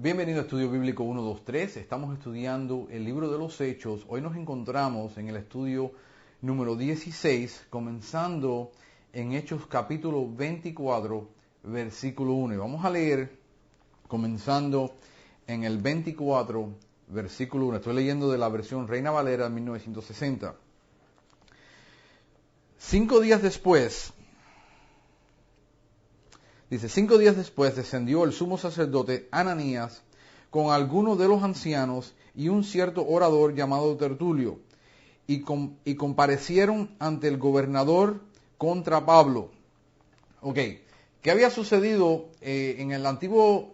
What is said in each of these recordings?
Bienvenido a Estudio Bíblico 123. Estamos estudiando el libro de los Hechos. Hoy nos encontramos en el estudio número 16, comenzando en Hechos capítulo 24, versículo 1. Y vamos a leer, comenzando en el 24, versículo 1. Estoy leyendo de la versión Reina Valera 1960. 5 días después, dice, 5 días después descendió el sumo sacerdote Ananías con algunos de los ancianos y un cierto orador llamado Tertulio, y comparecieron ante el gobernador contra Pablo. Ok, ¿qué había sucedido en el antiguo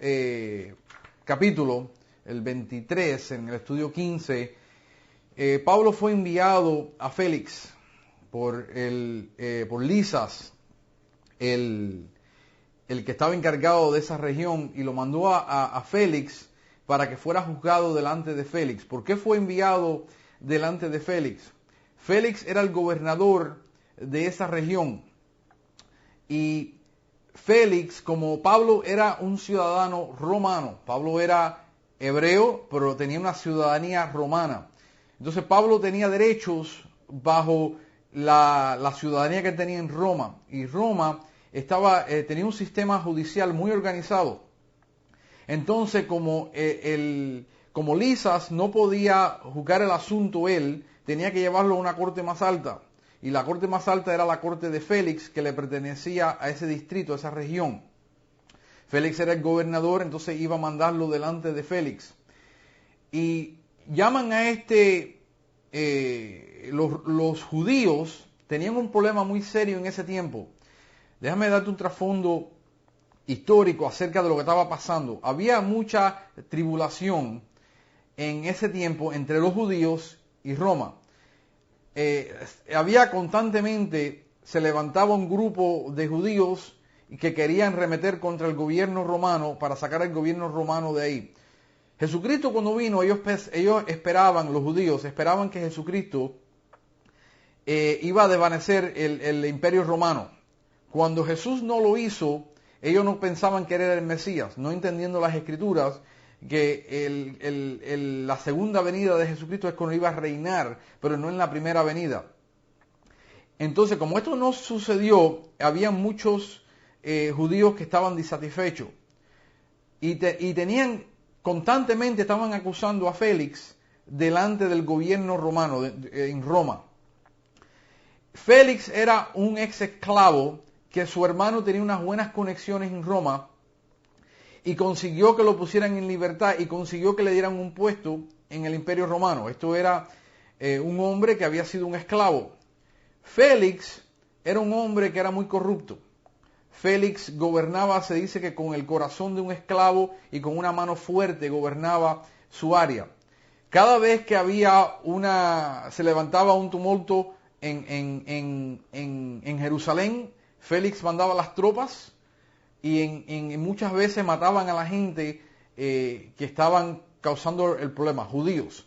capítulo, el 23, en el estudio 15? Pablo fue enviado a Félix por Lisas, el que estaba encargado de esa región, y lo mandó a Félix para que fuera juzgado delante de Félix. ¿Por qué fue enviado delante de Félix? Félix era el gobernador de esa región. Y Félix, como Pablo era un ciudadano romano, Pablo era hebreo, pero tenía una ciudadanía romana. Entonces Pablo tenía derechos bajo la ciudadanía que tenía en Roma. Y Roma tenía un sistema judicial muy organizado. Entonces, como Lisas no podía juzgar el asunto él, tenía que llevarlo a una corte más alta. Y la corte más alta era la corte de Félix, que le pertenecía a ese distrito, a esa región. Félix era el gobernador, entonces iba a mandarlo delante de Félix. Y llaman a los judíos tenían un problema muy serio en ese tiempo. Déjame darte un trasfondo histórico acerca de lo que estaba pasando. Había mucha tribulación en ese tiempo entre los judíos y Roma. Había constantemente, se levantaba un grupo de judíos que querían remeter contra el gobierno romano para sacar al gobierno romano de ahí. Jesucristo, cuando vino, ellos esperaban, los judíos esperaban que Jesucristo iba a desvanecer el imperio romano. Cuando Jesús no lo hizo, ellos no pensaban que era el Mesías, no entendiendo las Escrituras, que la segunda venida de Jesucristo es cuando iba a reinar, pero no en la primera venida. Entonces, como esto no sucedió, había muchos judíos que estaban insatisfechos y constantemente estaban acusando a Félix delante del gobierno romano en Roma. Félix era un ex esclavo que su hermano tenía unas buenas conexiones en Roma y consiguió que lo pusieran en libertad y consiguió que le dieran un puesto en el imperio romano. Esto era un hombre que había sido un esclavo. Félix era un hombre que era muy corrupto. Félix gobernaba, se dice que con el corazón de un esclavo y con una mano fuerte gobernaba su área. Cada vez que se levantaba un tumulto en Jerusalén, Félix mandaba las tropas y muchas veces mataban a la gente que estaban causando el problema, judíos.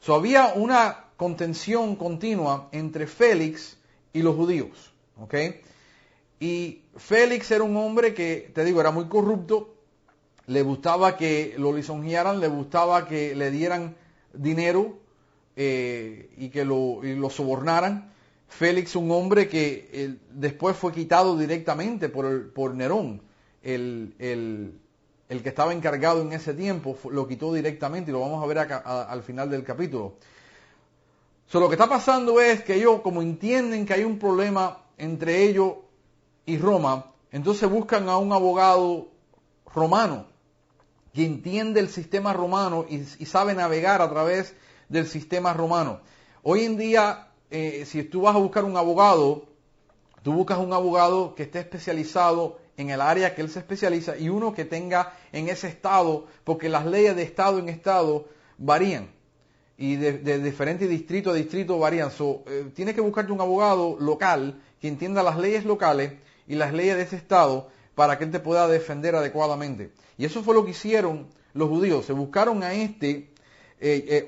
Había una contención continua entre Félix y los judíos. ¿Okay? Y Félix era un hombre que, te digo, era muy corrupto, le gustaba que lo lisonjearan, le gustaba que le dieran dinero y que lo sobornaran. Félix, un hombre que después fue quitado directamente por Nerón, el que estaba encargado en ese tiempo, lo quitó directamente y lo vamos a ver acá, al final del capítulo. Lo que está pasando es que ellos, como entienden que hay un problema entre ellos y Roma, entonces buscan a un abogado romano que entiende el sistema romano y sabe navegar a través del sistema romano. Hoy en día, si tú vas a buscar un abogado, tú buscas un abogado que esté especializado en el área que él se especializa y uno que tenga en ese estado, porque las leyes de estado en estado varían y de diferente distrito a distrito varían. Tienes que buscarte un abogado local que entienda las leyes locales y las leyes de ese estado para que él te pueda defender adecuadamente. Y eso fue lo que hicieron los judíos. Se buscaron a este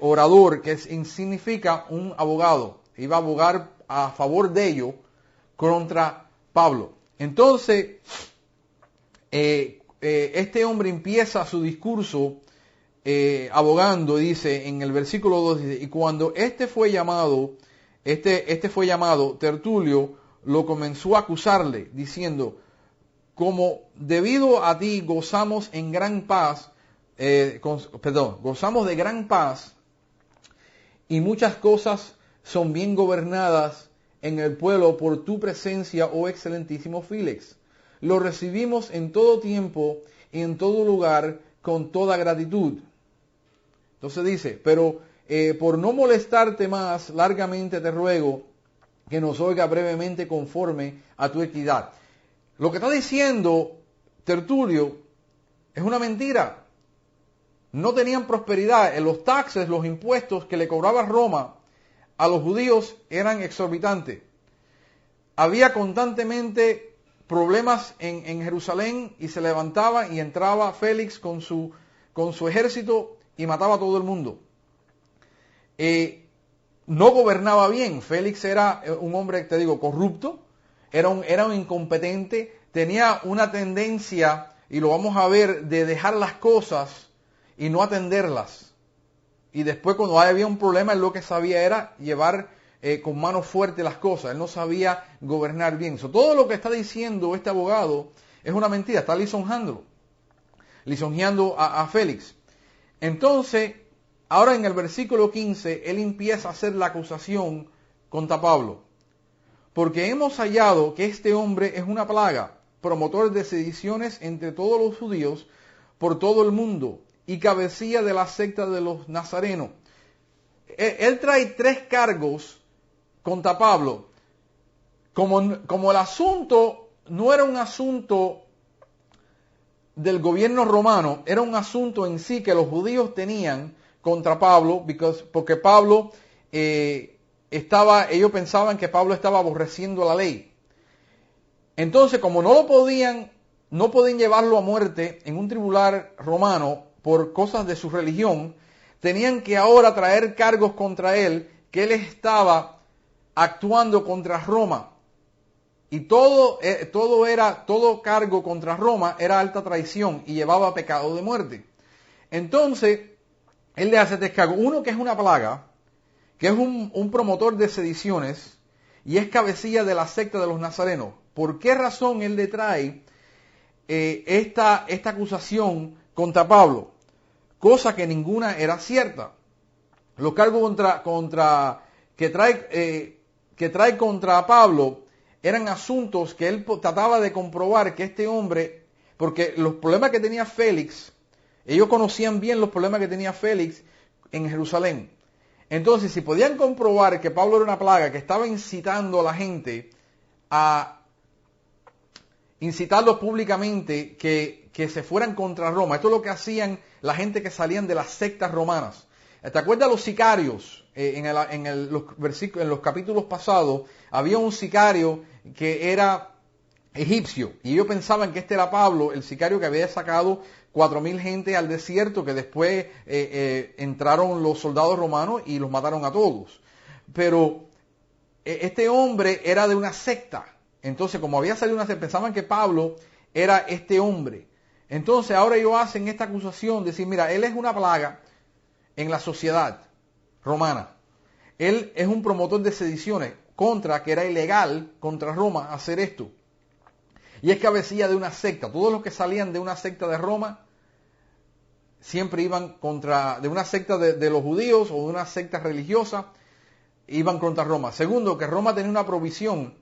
orador, que significa un abogado. Iba a abogar a favor de ellos contra Pablo. Entonces, este hombre empieza su discurso abogando, dice en el versículo 2, dice, y cuando este fue llamado, Tertulio lo comenzó a acusarle, diciendo, como debido a ti gozamos de gran paz, y muchas cosas son bien gobernadas en el pueblo por tu presencia, oh excelentísimo Félix. Lo recibimos en todo tiempo y en todo lugar con toda gratitud. Entonces dice, pero por no molestarte más, largamente te ruego que nos oiga brevemente conforme a tu equidad. Lo que está diciendo Tertulio es una mentira. No tenían prosperidad. Los taxes, los impuestos que le cobraba Roma a los judíos eran exorbitantes. Había constantemente problemas en Jerusalén y se levantaba y entraba Félix con su ejército y mataba a todo el mundo. No gobernaba bien. Félix era un hombre, te digo, corrupto, era un incompetente, tenía una tendencia, y lo vamos a ver, de dejar las cosas y no atenderlas. Y después cuando había un problema, él lo que sabía era llevar con mano fuerte las cosas. Él no sabía gobernar bien. Todo lo que está diciendo este abogado es una mentira. Está lisonjeando a Félix. Entonces, ahora en el versículo 15, él empieza a hacer la acusación contra Pablo. Porque hemos hallado que este hombre es una plaga, promotor de sediciones entre todos los judíos por todo el mundo y cabecilla de la secta de los nazarenos. Él trae 3 cargos contra Pablo. Como el asunto no era un asunto del gobierno romano, era un asunto en sí que los judíos tenían contra Pablo, porque Pablo ellos pensaban que Pablo estaba aborreciendo la ley. Entonces, como no podían llevarlo a muerte en un tribunal romano por cosas de su religión, tenían que ahora traer cargos contra él, que él estaba actuando contra Roma. Y todo cargo contra Roma era alta traición y llevaba pecado de muerte. Entonces, él le hace 3 cargos. Uno, que es una plaga, que es un promotor de sediciones y es cabecilla de la secta de los nazarenos. ¿Por qué razón él le trae esta acusación contra Pablo? Cosa que ninguna era cierta. Los cargos que trae contra Pablo eran asuntos que él trataba de comprobar que este hombre, porque los problemas que tenía Félix, ellos conocían bien los problemas que tenía Félix en Jerusalén. Entonces, si podían comprobar que Pablo era una plaga, que estaba incitando a la gente a incitarlos públicamente que se fueran contra Roma. Esto es lo que hacían la gente que salían de las sectas romanas. ¿Te acuerdas los sicarios? En los capítulos pasados había un sicario que era egipcio y ellos pensaban que este era Pablo, el sicario que había sacado 4,000 gente al desierto, que después entraron los soldados romanos y los mataron a todos. Pero este hombre era de una secta. Entonces, como había salido una secta, pensaban que Pablo era este hombre. Entonces, ahora ellos hacen esta acusación de decir, mira, él es una plaga en la sociedad romana. Él es un promotor de sediciones que era ilegal contra Roma hacer esto. Y es cabecilla de una secta. Todos los que salían de una secta de Roma siempre iban de una secta de los judíos o de una secta religiosa, iban contra Roma. Segundo, que Roma tenía una provisión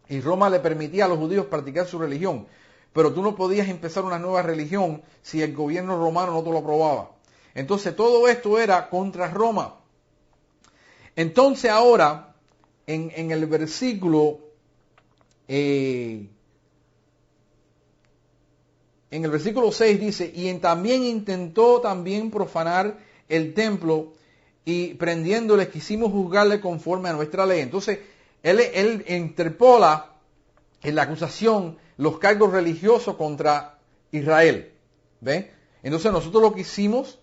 y Roma le permitía a los judíos practicar su religión. Pero tú no podías empezar una nueva religión si el gobierno romano no te lo aprobaba. Entonces todo esto era contra Roma. Entonces ahora, en el versículo 6 dice, y también intentó profanar el templo, y prendiéndole quisimos juzgarle conforme a nuestra ley. Entonces, él interpola en la acusación los cargos religiosos contra Israel. ¿Ve? Entonces nosotros lo que hicimos,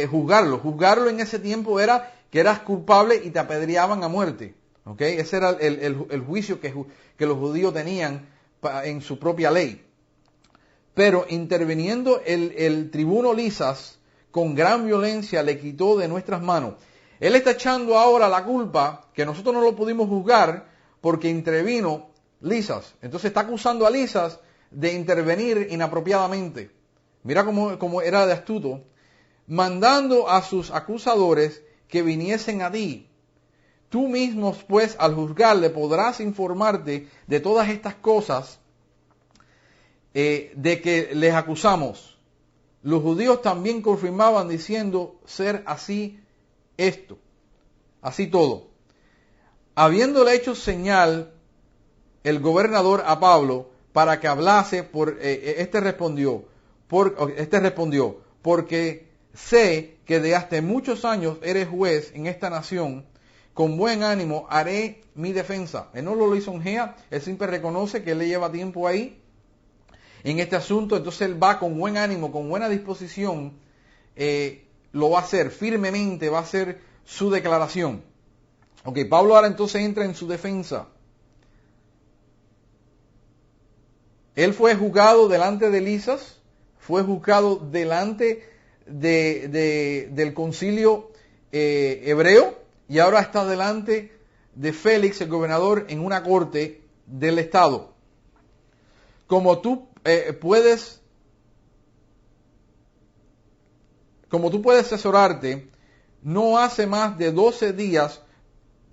juzgarlo en ese tiempo era que eras culpable y te apedreaban a muerte. ¿Okay? Ese era el juicio que los judíos tenían en su propia ley. Pero interviniendo el tribuno Lisas con gran violencia le quitó de nuestras manos. Él está echando ahora la culpa que nosotros no lo pudimos juzgar porque intervino Lisas. Entonces está acusando a Lisas de intervenir inapropiadamente. Mira cómo era de astuto. Mandando a sus acusadores que viniesen a ti. Tú mismo, pues, al juzgarle podrás informarte de todas estas cosas de que les acusamos. Los judíos también confirmaban diciendo ser así esto, así todo. Habiéndole hecho señal el gobernador a Pablo para que hablase, este respondió, porque sé que de hasta muchos años eres juez en esta nación, con buen ánimo haré mi defensa. Él no lo lisonjea, él siempre reconoce que él le lleva tiempo ahí en este asunto, entonces él va con buen ánimo, con buena disposición, lo va a hacer firmemente, va a hacer su declaración. Ok, Pablo ahora entonces entra en su defensa. Él fue juzgado delante de Lisas, fue juzgado delante del concilio hebreo y ahora está delante de Félix, el gobernador, en una corte del estado. Como tú puedes asesorarte, no hace más de 12 días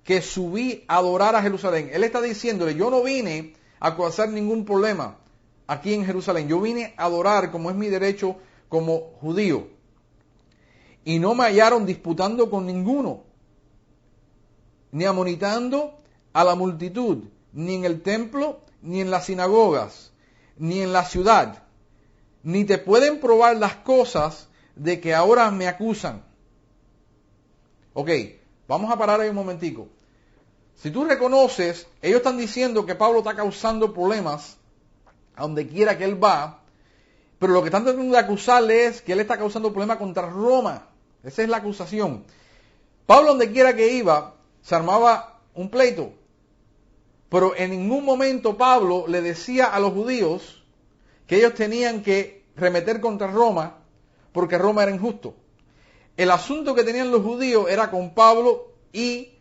que subí a adorar a Jerusalén. Él está diciéndole, yo no vine a causar ningún problema aquí en Jerusalén. Yo vine a adorar como es mi derecho como judío. Y no me hallaron disputando con ninguno, ni amonitando a la multitud, ni en el templo, ni en las sinagogas, ni en la ciudad. Ni te pueden probar las cosas de que ahora me acusan. Ok, vamos a parar ahí un momentico. Si tú reconoces, ellos están diciendo que Pablo está causando problemas a donde quiera que él va, pero lo que están tratando de acusarle es que él está causando problemas contra Roma. Esa es la acusación. Pablo, donde quiera que iba, se armaba un pleito. Pero en ningún momento Pablo le decía a los judíos que ellos tenían que remeter contra Roma porque Roma era injusto. El asunto que tenían los judíos era con Pablo y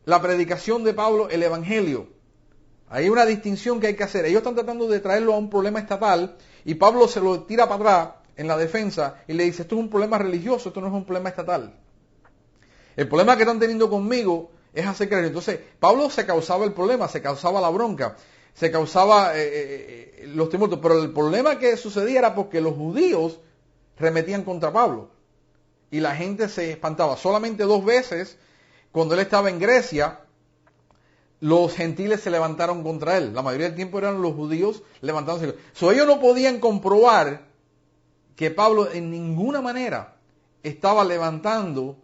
la predicación de Pablo, el evangelio. Hay una distinción que hay que hacer. Ellos están tratando de traerlo a un problema estatal y Pablo se lo tira para atrás en la defensa y le dice, esto es un problema religioso, esto no es un problema estatal. El problema que están teniendo conmigo es acerca de eso. Entonces, Pablo se causaba el problema, se causaba la bronca, se causaba los tumultos, pero el problema que sucedía era porque los judíos remetían contra Pablo y la gente se espantaba. Solamente 2 veces, cuando él estaba en Grecia, los gentiles se levantaron contra él. La mayoría del tiempo eran los judíos levantándose. Ellos no podían comprobar que Pablo en ninguna manera estaba levantando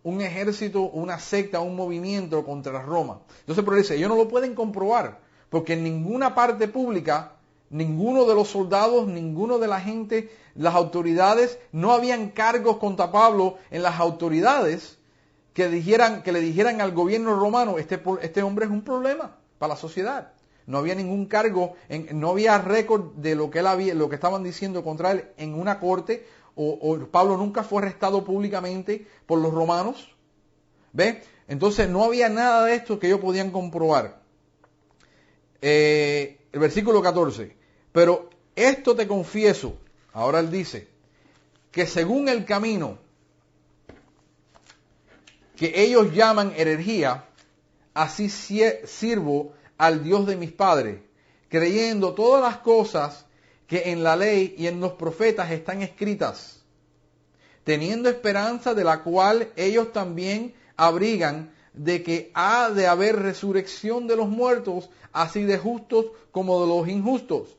un ejército, una secta, un movimiento contra Roma. Entonces, pero dice, ellos no lo pueden comprobar, porque en ninguna parte pública, ninguno de los soldados, ninguno de la gente, las autoridades, no habían cargos contra Pablo en las autoridades que le dijeran al gobierno romano, este hombre es un problema para la sociedad. No había ningún cargo, no había récord de lo que estaban diciendo contra él en una corte, o Pablo nunca fue arrestado públicamente por los romanos. ¿Ve? Entonces no había nada de esto que ellos podían comprobar. El versículo 14. Pero esto te confieso, ahora él dice, que según el camino que ellos llaman herejía, así sirvo al Dios de mis padres, creyendo todas las cosas que en la ley y en los profetas están escritas, teniendo esperanza de la cual ellos también abrigan, de que ha de haber resurrección de los muertos, así de justos como de los injustos.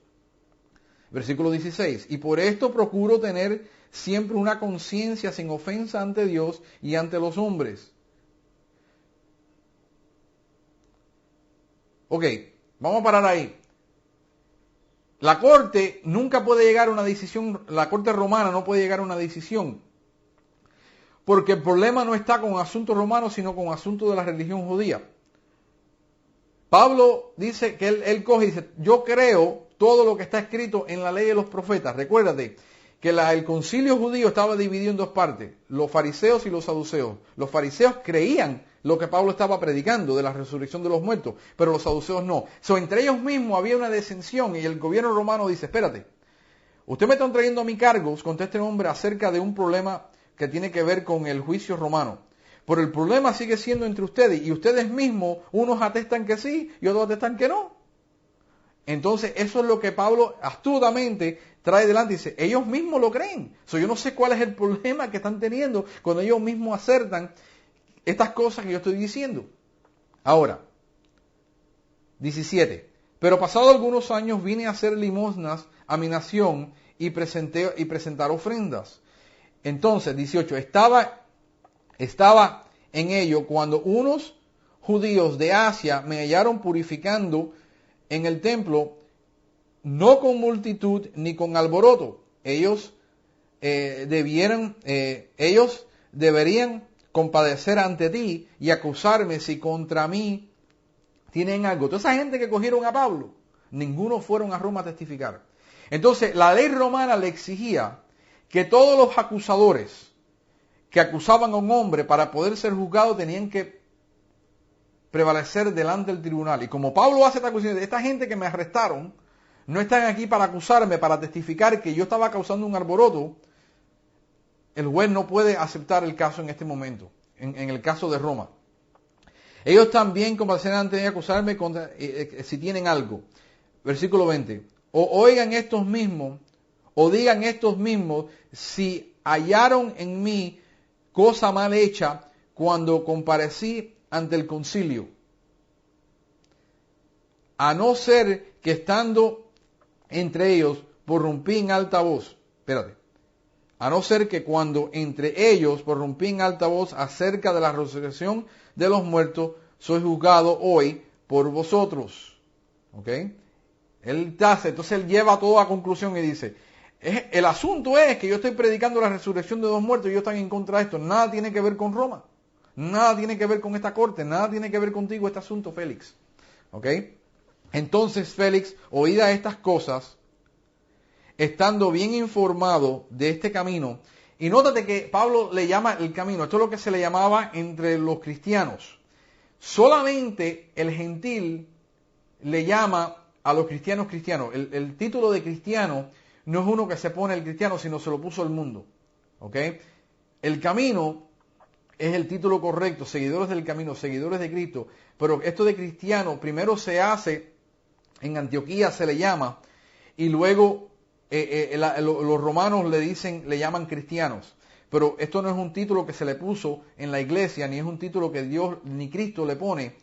Versículo 16. Y por esto procuro tener siempre una conciencia sin ofensa ante Dios y ante los hombres. Ok, vamos a parar ahí. La corte nunca puede llegar a una decisión, la corte romana no puede llegar a una decisión, porque el problema no está con asuntos romanos, sino con asuntos de la religión judía. Pablo dice que él coge y dice, yo creo todo lo que está escrito en la ley de los profetas. Recuérdate que el concilio judío estaba dividido en dos partes, los fariseos y los saduceos. Los fariseos creían lo que Pablo estaba predicando de la resurrección de los muertos, pero los saduceos no. Entre ellos mismos había una disensión y el gobierno romano dice, espérate, usted me están trayendo a mi cargos contra este hombre acerca de un problema que tiene que ver con el juicio romano. Pero el problema sigue siendo entre ustedes y ustedes mismos, unos atestan que sí y otros atestan que no. Entonces eso es lo que Pablo astutamente trae delante y dice, ellos mismos lo creen. Yo no sé cuál es el problema que están teniendo cuando ellos mismos acertan estas cosas que yo estoy diciendo. Ahora, 17. Pero pasado algunos años vine a hacer limosnas a mi nación y presentar ofrendas. Entonces, 18. Estaba en ello cuando unos judíos de Asia me hallaron purificando en el templo, no con multitud ni con alboroto. Ellos deberían compadecer ante ti y acusarme si contra mí tienen algo. Toda esa gente que cogieron a Pablo, ninguno fueron a Roma a testificar. Entonces, la ley romana le exigía que todos los acusadores que acusaban a un hombre para poder ser juzgado tenían que prevalecer delante del tribunal. Y como Pablo hace esta acusación, esta gente que me arrestaron no están aquí para acusarme, para testificar que yo estaba causando un alboroto, el juez no puede aceptar el caso en este momento, en el caso de Roma. Ellos también compadecerán ante mí acusarme si tienen algo. Versículo 20. O oigan estos mismos, o digan estos mismos, si hallaron en mí cosa mal hecha cuando comparecí ante el concilio. A no ser que estando entre ellos prorrumpí en alta voz. Espérate. A no ser que cuando entre ellos prorrumpí en alta voz acerca de la resurrección de los muertos, soy juzgado hoy por vosotros. ¿Ok? Entonces él lleva todo a conclusión y dice, el asunto es que yo estoy predicando la resurrección de los muertos y ellos están en contra de esto. Nada tiene que ver con Roma. Nada tiene que ver con esta corte. Nada tiene que ver contigo este asunto, Félix. ¿Ok? Entonces Félix, oídas estas cosas, estando bien informado de este camino, y nótate que Pablo le llama el camino, esto es lo que se le llamaba entre los cristianos. Solamente el gentil le llama a los cristianos cristianos. El título de cristiano no es uno que se pone el cristiano, sino se lo puso el mundo. ¿Ok? El camino es el título correcto, seguidores del camino, seguidores de Cristo. Pero esto de cristiano primero se hace, en Antioquía se le llama, y luego los romanos le llaman cristianos. Pero esto no es un título que se le puso en la iglesia, ni es un título que Dios ni Cristo le pone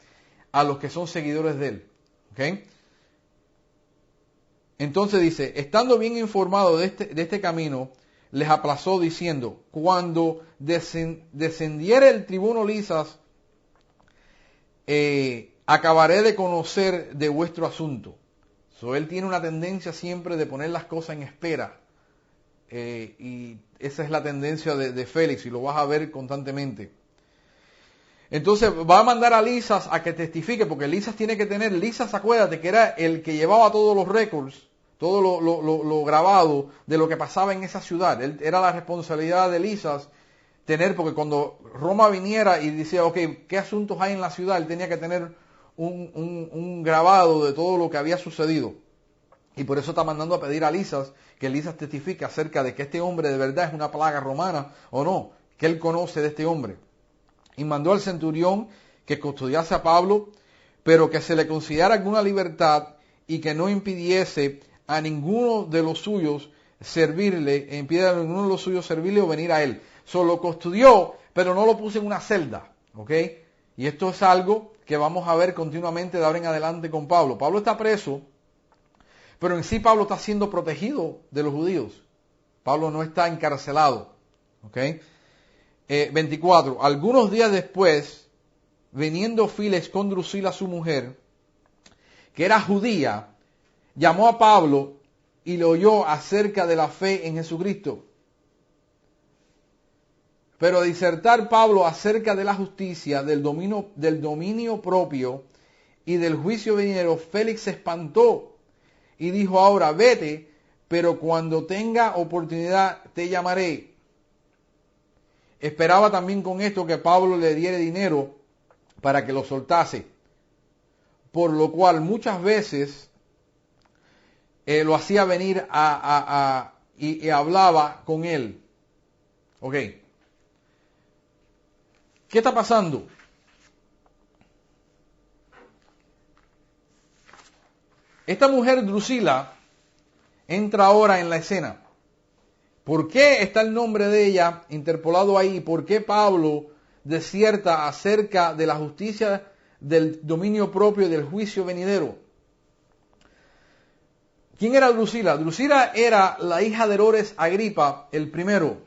a los que son seguidores de él. ¿Ok? Entonces dice, estando bien informado de este camino, les aplazó diciendo, cuando descendiere el tribuno Lisas, acabaré de conocer de vuestro asunto. Él tiene una tendencia siempre de poner las cosas en espera. Y esa es la tendencia de Félix, y lo vas a ver constantemente. Entonces va a mandar a Lisas a que testifique, porque Lisas tiene que tener, Lisas, acuérdate que era el que llevaba todos los récords, todo lo grabado de lo que pasaba en esa ciudad. Era la responsabilidad de Lisas tener, porque cuando Roma viniera y decía, ok, ¿qué asuntos hay en la ciudad? Él tenía que tener un grabado de todo lo que había sucedido. Y por eso está mandando a pedir a Lisas que Lisas testifique acerca de que este hombre de verdad es una plaga romana o no, que él conoce de este hombre. Y mandó al centurión que custodiase a Pablo, pero que se le considerara alguna libertad y que no impidiese a ninguno de los suyos servirle o venir a él. Solo lo custodió, pero no lo puso en una celda. ¿Ok? Y esto es algo que vamos a ver continuamente de ahora en adelante con Pablo. Pablo está preso, pero en sí Pablo está siendo protegido de los judíos. Pablo no está encarcelado. ¿Ok? 24. Algunos días después, viniendo Félix con Drusila su mujer, que era judía, llamó a Pablo y le oyó acerca de la fe en Jesucristo. Pero disertar Pablo acerca de la justicia, del dominio propio y del juicio venidero, Félix se espantó y dijo, ahora vete, pero cuando tenga oportunidad te llamaré. Esperaba también con esto que Pablo le diera dinero para que lo soltase, por lo cual muchas veces lo hacía venir y hablaba con él. Ok. ¿Qué está pasando? Esta mujer Drusila entra ahora en la escena. ¿Por qué está el nombre de ella interpolado ahí? ¿Por qué Pablo desierta acerca de la justicia del dominio propio y del juicio venidero? ¿Quién era Drusila? Drusila era la hija de Herodes Agripa, el primero.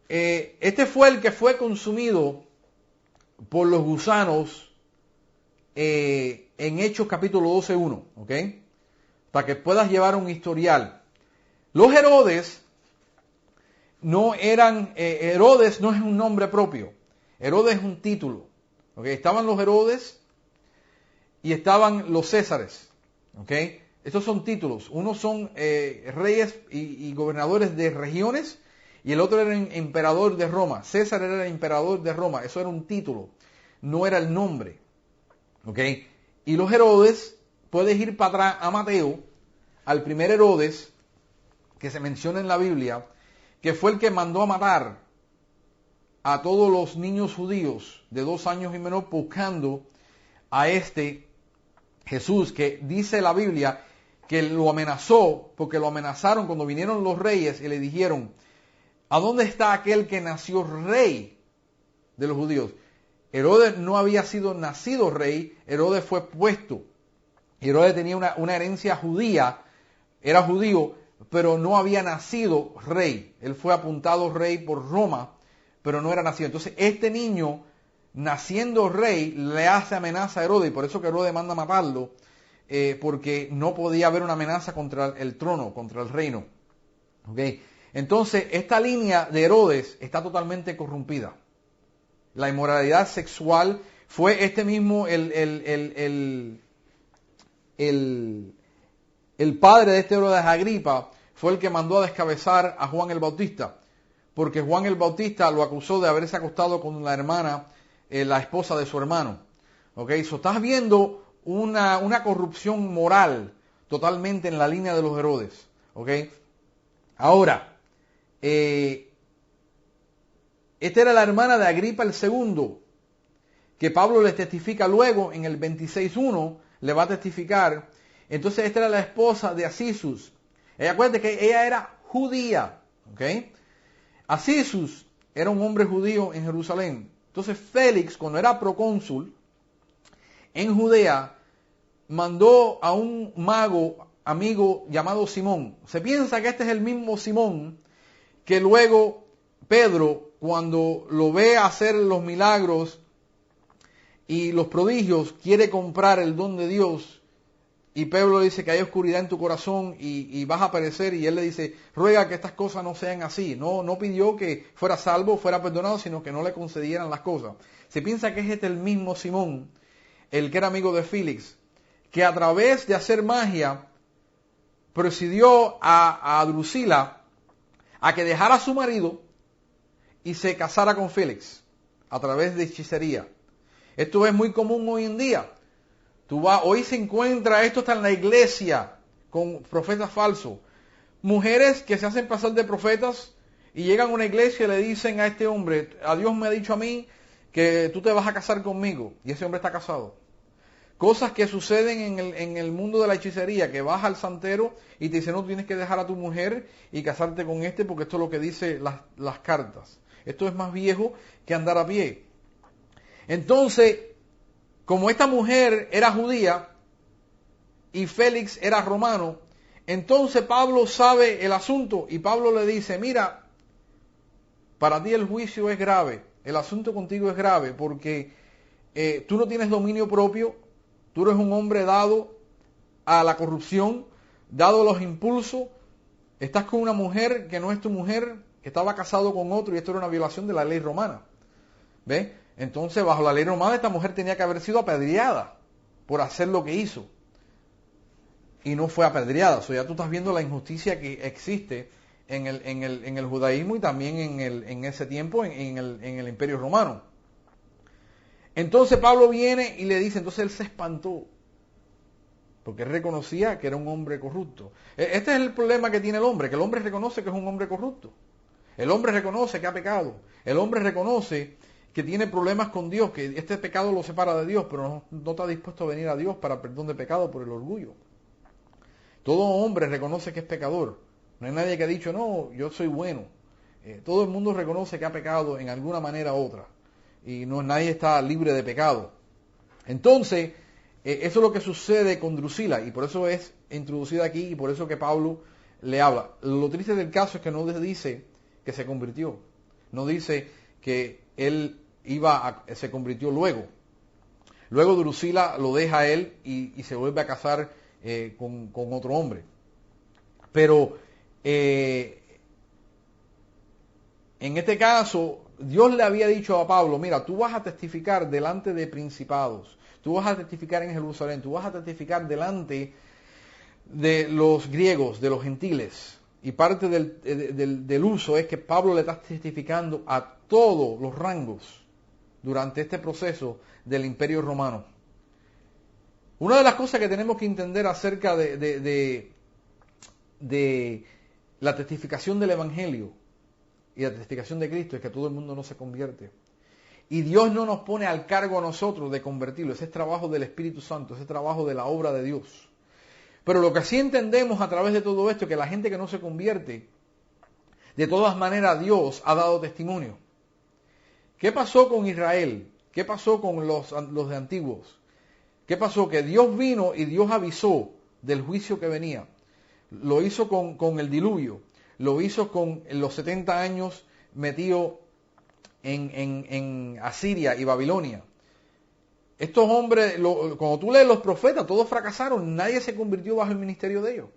Este fue el que fue consumido por los gusanos en Hechos capítulo 12:1, ¿ok? Para que puedas llevar un historial. Los Herodes no eran, Herodes no es un nombre propio, Herodes es un título, ¿ok? Estaban los Herodes y estaban los Césares, ¿ok? Estos son títulos, unos son reyes y gobernadores de regiones, y el otro era emperador de Roma. César era el emperador de Roma, eso era un título, no era el nombre, ¿ok? Y los Herodes, puedes ir para atrás a Mateo, al primer Herodes que se menciona en la Biblia, que fue el que mandó a matar a todos los niños judíos de 2 años y menos buscando a este Jesús, que dice la Biblia que lo amenazó, porque lo amenazaron cuando vinieron los reyes y le dijeron: ¿a dónde está aquel que nació rey de los judíos? Herodes no había sido nacido rey, Herodes fue puesto. Herodes tenía una herencia judía, era judío, pero no había nacido rey. Él fue apuntado rey por Roma, pero no era nacido. Entonces este niño, naciendo rey, le hace amenaza a Herodes, y por eso que Herodes manda a matarlo, porque no podía haber una amenaza contra el trono, contra el reino. ¿Okay? Entonces esta línea de Herodes está totalmente corrompida. La inmoralidad sexual fue este mismo, el padre de este Herodes Agripa, fue el que mandó a descabezar a Juan el Bautista, porque Juan el Bautista lo acusó de haberse acostado con la hermana, la esposa de su hermano. ¿Ok? So, estás viendo una corrupción moral totalmente en la línea de los Herodes. ¿Ok? Ahora, esta era la hermana de Agripa el segundo, que Pablo le testifica luego en el 26:1, le va a testificar. Entonces esta era la esposa de Asisus. Acuérdate que ella era judía, ¿ok? Asisus era un hombre judío en Jerusalén. Entonces Félix, cuando era procónsul en Judea, mandó a un mago amigo llamado Simón. Se piensa que este es el mismo Simón que luego Pedro, cuando lo ve hacer los milagros y los prodigios, quiere comprar el don de Dios. Y Pedro le dice que hay oscuridad en tu corazón y vas a perecer. Y él le dice: ruega que estas cosas no sean así. No pidió que fuera salvo, fuera perdonado, sino que no le concedieran las cosas. Se piensa que es este el mismo Simón, el que era amigo de Félix, que a través de hacer magia procedió a Drusila a que dejara a su marido y se casara con Félix a través de hechicería. Esto es muy común hoy en día. Hoy se encuentra, esto está en la iglesia, con profetas falsos. Mujeres que se hacen pasar de profetas y llegan a una iglesia y le dicen a este hombre: a Dios me ha dicho a mí que tú te vas a casar conmigo. Y ese hombre está casado. Cosas que suceden en el mundo de la hechicería, que vas al santero y te dice: no, tienes que dejar a tu mujer y casarte con este porque esto es lo que dice las cartas. Esto es más viejo que andar a pie. Entonces, como esta mujer era judía y Félix era romano, entonces Pablo sabe el asunto y Pablo le dice: mira, para ti el juicio es grave, el asunto contigo es grave porque tú no tienes dominio propio, tú eres un hombre dado a la corrupción, dado a los impulsos, estás con una mujer que no es tu mujer, que estaba casado con otro, y esto era una violación de la ley romana. ¿Ves? Entonces, bajo la ley romana, esta mujer tenía que haber sido apedreada por hacer lo que hizo. y no fue apedreada. O sea, ya tú estás viendo la injusticia que existe en el judaísmo y también en ese tiempo en el Imperio Romano. Entonces Pablo viene y le dice, entonces él se espantó, porque él reconocía que era un hombre corrupto. Este es el problema que tiene el hombre, que el hombre reconoce que es un hombre corrupto. El hombre reconoce que ha pecado. El hombre reconoce que tiene problemas con Dios, que este pecado lo separa de Dios, pero no está dispuesto a venir a Dios para perdón de pecado por el orgullo. Todo hombre reconoce que es pecador. No hay nadie que ha dicho, no, yo soy bueno. Todo el mundo reconoce que ha pecado en alguna manera u otra. Y nadie está libre de pecado. Entonces, eso es lo que sucede con Drusila, y por eso es introducida aquí, y por eso que Pablo le habla. Lo triste del caso es que no dice que se convirtió. No dice que él se convirtió luego. Luego Drusila lo deja a él y se vuelve a casar con otro hombre. Pero en este caso, Dios le había dicho a Pablo, mira, tú vas a testificar delante de principados, tú vas a testificar en Jerusalén, tú vas a testificar delante de los griegos, de los gentiles. Y parte del uso es que Pablo le está testificando a todos los rangos durante este proceso del Imperio Romano. Una de las cosas que tenemos que entender acerca de la testificación del Evangelio y la testificación de Cristo es que todo el mundo no se convierte. Y Dios no nos pone al cargo a nosotros de convertirlo. Ese es trabajo del Espíritu Santo, ese es trabajo de la obra de Dios. Pero lo que sí entendemos a través de todo esto es que la gente que no se convierte, de todas maneras Dios ha dado testimonio. ¿Qué pasó con Israel? ¿Qué pasó con los de antiguos? ¿Qué pasó? Que Dios vino y Dios avisó del juicio que venía. Lo hizo con el diluvio. Lo hizo con los 70 años metido en Asiria y Babilonia. Estos hombres, cuando tú lees los profetas, todos fracasaron, nadie se convirtió bajo el ministerio de ellos.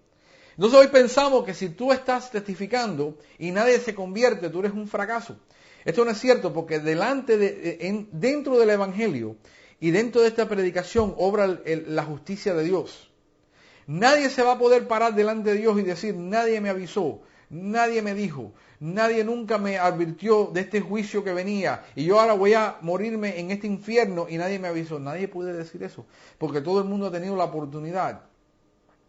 Entonces hoy pensamos que si tú estás testificando y nadie se convierte, tú eres un fracaso. Esto no es cierto, porque dentro del Evangelio y dentro de esta predicación obra la justicia de Dios. Nadie se va a poder parar delante de Dios y decir, nadie me avisó, nadie me dijo, nadie nunca me advirtió de este juicio que venía y yo ahora voy a morirme en este infierno y nadie me avisó. Nadie puede decir eso, porque todo el mundo ha tenido la oportunidad.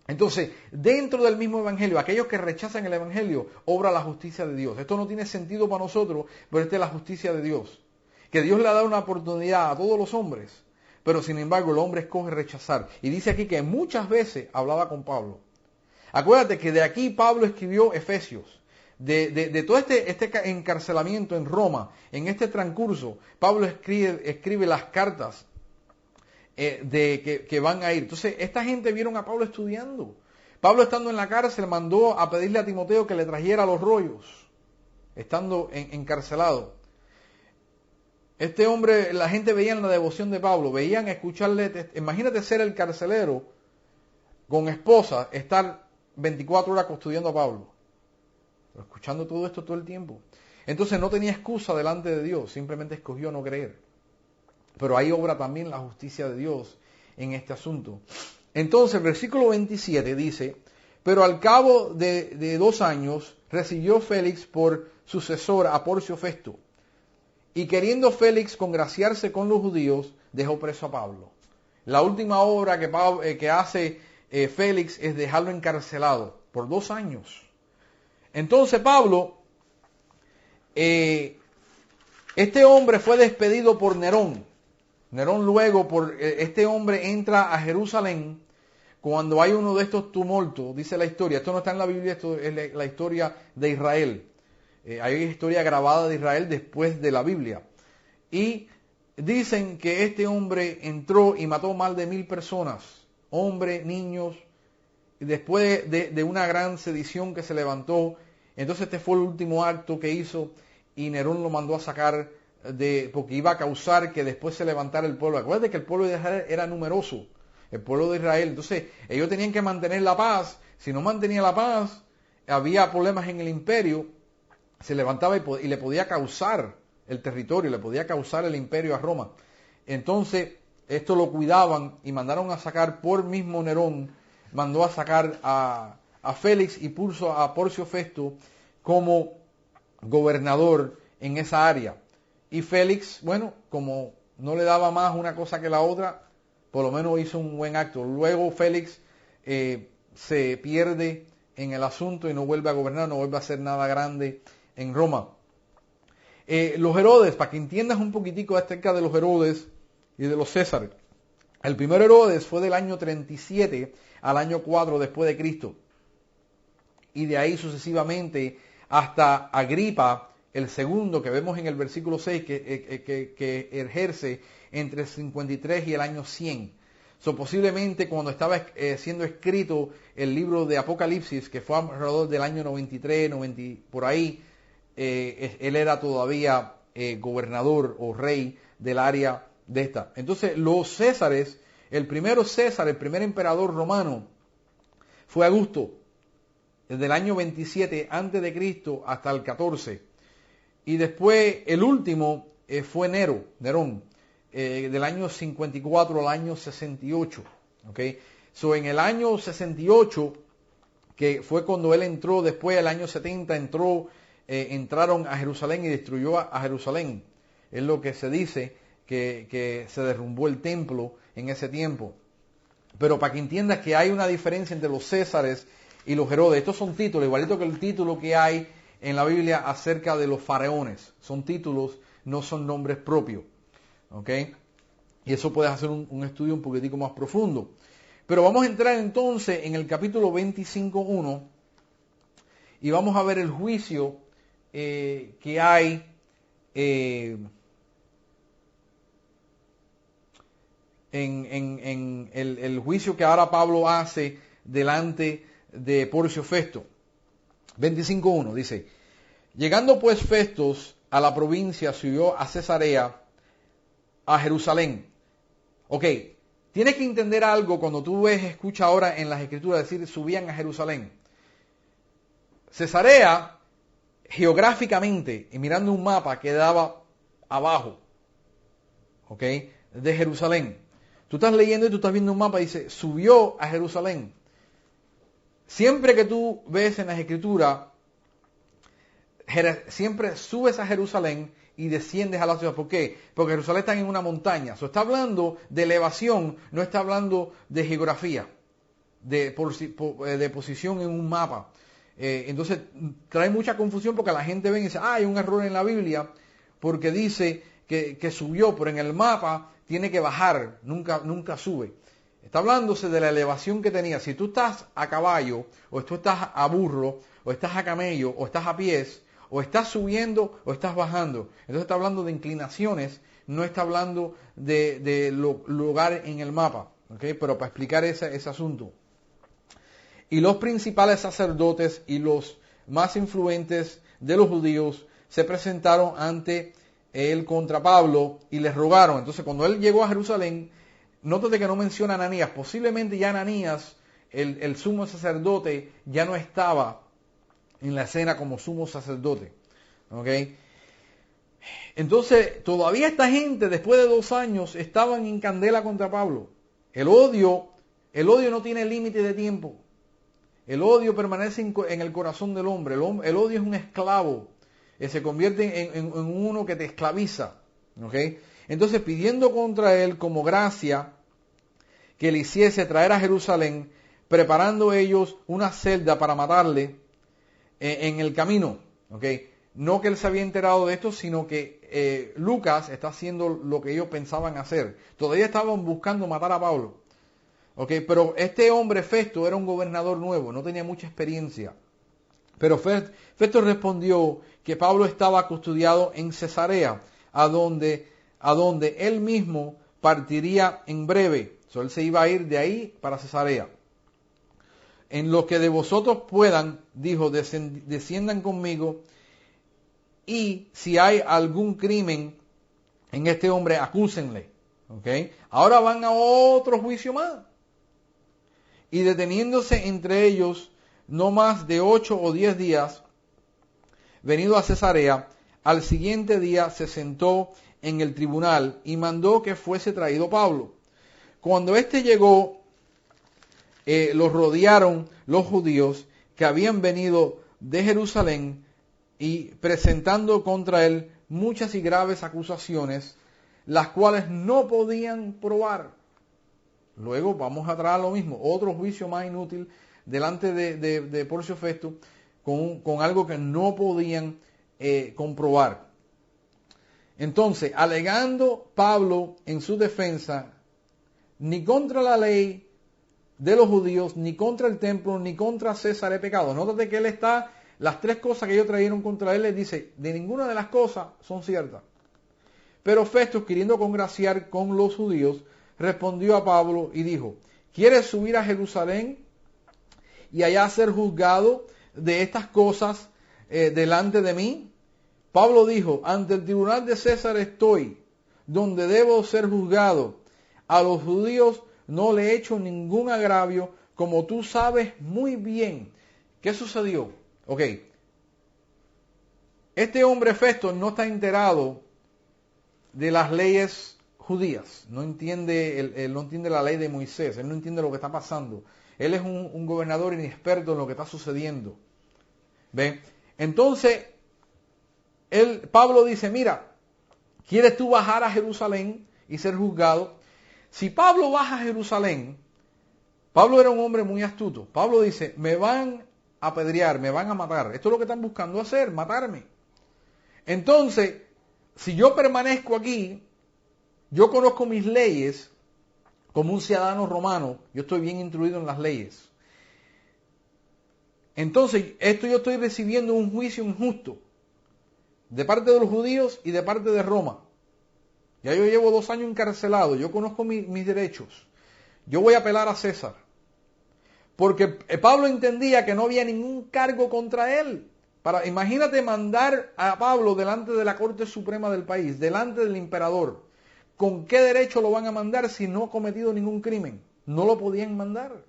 Entonces, dentro del mismo Evangelio, aquellos que rechazan el Evangelio, obra la justicia de Dios. Esto no tiene sentido para nosotros, pero esta es la justicia de Dios. Que Dios le ha dado una oportunidad a todos los hombres, pero sin embargo el hombre escoge rechazar. Y dice aquí que muchas veces hablaba con Pablo. Acuérdate que de aquí Pablo escribió Efesios. De todo este encarcelamiento en Roma, en este transcurso, Pablo escribe las cartas que van a ir. Entonces, esta gente vieron a Pablo estudiando. Pablo, estando en la cárcel, mandó a pedirle a Timoteo que le trajera los rollos, estando encarcelado. Este hombre, la gente veía en la devoción de Pablo, veían escucharle. Imagínate ser el carcelero con esposa, estar 24 horas custodiando a Pablo, escuchando todo esto todo el tiempo. Entonces no tenía excusa delante de Dios, simplemente escogió no creer. Pero ahí obra también la justicia de Dios en este asunto. Entonces el versículo 27 dice, pero al cabo de 2 años recibió Félix por sucesor a Porcio Festo, y queriendo Félix congraciarse con los judíos, dejó preso a Pablo. La última obra que hace Félix es dejarlo encarcelado por 2 años. Entonces Pablo, este hombre fue despedido por Nerón. Nerón luego, este hombre entra a Jerusalén cuando hay uno de estos tumultos, dice la historia. Esto no está en la Biblia, esto es la historia de Israel. Hay una historia grabada de Israel después de la Biblia. Y dicen que este hombre entró y mató más de 1000 personas, hombres, niños, después de una gran sedición que se levantó. Entonces este fue el último acto que hizo y Nerón lo mandó a sacar porque iba a causar que después se levantara el pueblo. Acuérdate que el pueblo de Israel era numeroso, el pueblo de Israel. Entonces ellos tenían que mantener la paz. Si no mantenía la paz, había problemas en el imperio, se levantaba y le podía causar el territorio, le podía causar el imperio a Roma. Entonces esto lo cuidaban y mandaron a sacar por mismo Nerón mandó a sacar a Félix y puso a Porcio Festo como gobernador en esa área. Y Félix, bueno, como no le daba más una cosa que la otra, por lo menos hizo un buen acto. Luego Félix se pierde en el asunto y no vuelve a gobernar, no vuelve a hacer nada grande en Roma. Los Herodes, para que entiendas un poquitico acerca de los Herodes y de los Césares. El primer Herodes fue del año 37 al año 4 después de Cristo. Y de ahí sucesivamente hasta Agripa, el segundo, que vemos en el versículo 6, que ejerce entre el 53 y el año 100. Posiblemente cuando estaba siendo escrito el libro de Apocalipsis, que fue alrededor del año 93, 90, por ahí, él era todavía gobernador o rey del área de esta. Entonces los Césares, el primero César, el primer emperador romano, fue Augusto, desde el año 27 antes de Cristo hasta el 14. Y después el último fue Nerón, del año 54 al año 68. ¿Okay? En el año 68, que fue cuando él entró, después del año 70 entraron a Jerusalén y destruyó a Jerusalén. Es lo que se dice, que se derrumbó el templo en ese tiempo. Pero para que entiendas que hay una diferencia entre los Césares y los Herodes. Estos son títulos, igualito que el título que hay en la Biblia acerca de los faraones. Son títulos, no son nombres propios. ¿Ok? Y eso puedes hacer un estudio un poquitico más profundo. Pero vamos a entrar entonces en el capítulo 25.1 y vamos a ver el juicio que hay en el juicio que ahora Pablo hace delante de Porcio Festo. 25.1 dice: llegando pues Festos a la provincia, subió a Cesarea, a Jerusalén. Ok, tienes que entender algo cuando tú escuchas ahora en las escrituras decir subían a Jerusalén. Cesarea, geográficamente, y mirando un mapa, quedaba abajo, ok, de Jerusalén. Tú estás leyendo y tú estás viendo un mapa y dice, subió a Jerusalén. Siempre que tú ves en las escrituras, siempre subes a Jerusalén y desciendes a la ciudad. ¿Por qué? Porque Jerusalén está en una montaña. Está hablando de elevación, no está hablando de geografía, de posición en un mapa. Entonces trae mucha confusión porque la gente ve y dice, hay un error en la Biblia porque dice que subió, pero en el mapa tiene que bajar, nunca sube. Está hablándose de la elevación que tenía. Si tú estás a caballo, o tú estás a burro, o estás a camello, o estás a pies, o estás subiendo, o estás bajando. Entonces está hablando de inclinaciones, no está hablando de lugar en el mapa. ¿Okay? Pero para explicar ese asunto. Y los principales sacerdotes y los más influentes de los judíos se presentaron ante él contra Pablo y les rogaron. Entonces cuando él llegó a Jerusalén, nótate que no menciona a Ananías. Posiblemente ya Ananías, el sumo sacerdote, ya no estaba en la escena como sumo sacerdote. ¿Okay? Entonces todavía esta gente, después de 2 años, estaban en candela contra Pablo. El odio no tiene límite de tiempo. El odio permanece en el corazón del hombre. El odio es un esclavo. Se convierte en uno que te esclaviza. ¿Okay? Entonces, pidiendo contra él como gracia que le hiciese traer a Jerusalén, preparando ellos una celda para matarle en el camino. ¿Okay? No que él se había enterado de esto, sino que Lucas está haciendo lo que ellos pensaban hacer. Todavía estaban buscando matar a Pablo. Okay, pero este hombre Festo era un gobernador nuevo, no tenía mucha experiencia. Pero Festo respondió que Pablo estaba custodiado en Cesarea, a donde él mismo partiría en breve. Él se iba a ir de ahí para Cesarea. En lo que de vosotros puedan, dijo, desciendan conmigo, y si hay algún crimen en este hombre, acúsenle. Okay. Ahora van a otro juicio más. Y deteniéndose entre ellos no más de 8 o 10 días, venido a Cesarea, al siguiente día se sentó en el tribunal y mandó que fuese traído Pablo. Cuando éste llegó, los rodearon los judíos que habían venido de Jerusalén y presentando contra él muchas y graves acusaciones, las cuales no podían probar. Luego vamos a traer lo mismo, otro juicio más inútil delante de Porcio Festo, con algo que no podían comprobar. Entonces, alegando Pablo en su defensa, ni contra la ley de los judíos, ni contra el templo, ni contra César he pecado. Nótate que él está, las tres cosas que ellos trajeron contra él, les dice, de ninguna de las cosas son ciertas. Pero Festo, queriendo congraciar con los judíos, respondió a Pablo y dijo, ¿quieres subir a Jerusalén y allá ser juzgado de estas cosas delante de mí? Pablo dijo, ante el tribunal de César estoy, donde debo ser juzgado. A los judíos no le he hecho ningún agravio, como tú sabes muy bien. ¿Qué sucedió? Ok. Este hombre Festo no está enterado de las leyes judías. No entiende, él no entiende la ley de Moisés. Él no entiende lo que está pasando. Él es un gobernador inexperto en lo que está sucediendo. ¿Ven? Entonces, Pablo dice, mira, ¿quieres tú bajar a Jerusalén y ser juzgado? Si Pablo baja a Jerusalén, Pablo era un hombre muy astuto. Pablo dice, me van a apedrear, me van a matar. Esto es lo que están buscando hacer, matarme. Entonces, si yo permanezco aquí, yo conozco mis leyes como un ciudadano romano, yo estoy bien instruido en las leyes. Entonces, yo estoy recibiendo un juicio injusto de parte de los judíos y de parte de Roma. Ya yo llevo 2 años encarcelado, yo conozco mis derechos. Yo voy a apelar a César. Porque Pablo entendía que no había ningún cargo contra él. Imagínate mandar a Pablo delante de la Corte Suprema del país, delante del emperador. ¿Con qué derecho lo van a mandar si no ha cometido ningún crimen? No lo podían mandar.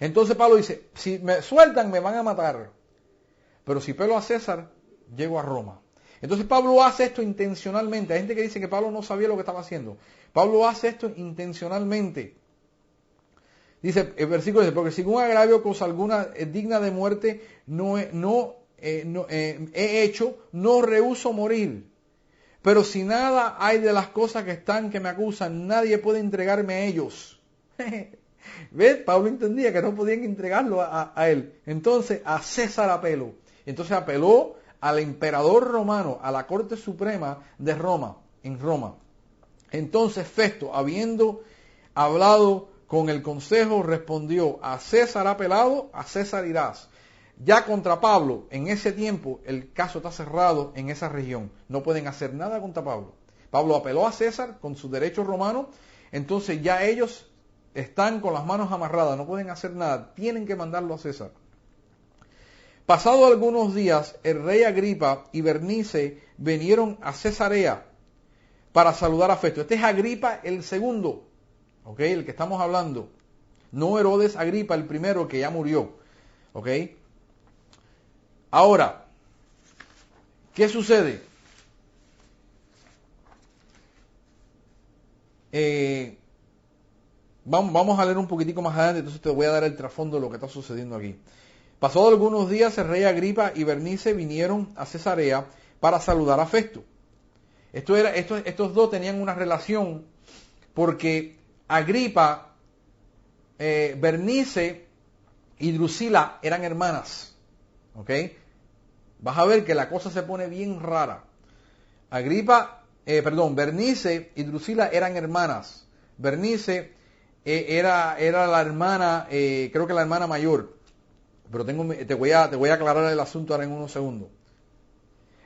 Entonces Pablo dice, si me sueltan me van a matar. Pero si apelo a César, llego a Roma. Entonces Pablo hace esto intencionalmente. Hay gente que dice que Pablo no sabía lo que estaba haciendo. Pablo hace esto intencionalmente. Dice el versículo dice, porque sin un agravio, cosa alguna digna de muerte he hecho, no rehúso morir. Pero si nada hay de las cosas que me acusan, nadie puede entregarme a ellos. ¿Ves? Pablo entendía que no podían entregarlo a él. Entonces a César apeló. Entonces apeló al emperador romano, a la Corte Suprema de Roma, en Roma. Entonces Festo, habiendo hablado con el consejo, respondió, a César apelado, a César irás. Ya contra Pablo, en ese tiempo, el caso está cerrado en esa región. No pueden hacer nada contra Pablo. Pablo apeló a César con su derecho romano, entonces ya ellos están con las manos amarradas, no pueden hacer nada, tienen que mandarlo a César. Pasado algunos días, el rey Agripa y Bernice vinieron a Cesarea para saludar a Festo. Este es Agripa el segundo, ¿ok? El que estamos hablando. No Herodes Agripa el primero que ya murió, ¿ok? Ahora, ¿qué sucede? Vamos a leer un poquitico más adelante, entonces te voy a dar el trasfondo de lo que está sucediendo aquí. Pasados algunos días, el rey Agripa y Bernice vinieron a Cesarea para saludar a Festo. Estos dos tenían una relación porque Agripa, Bernice y Drusila eran hermanas. ¿Ok? Vas a ver que la cosa se pone bien rara. Bernice y Drusila eran hermanas. Bernice era la hermana, creo que la hermana mayor. Pero te voy a aclarar el asunto ahora en unos segundos.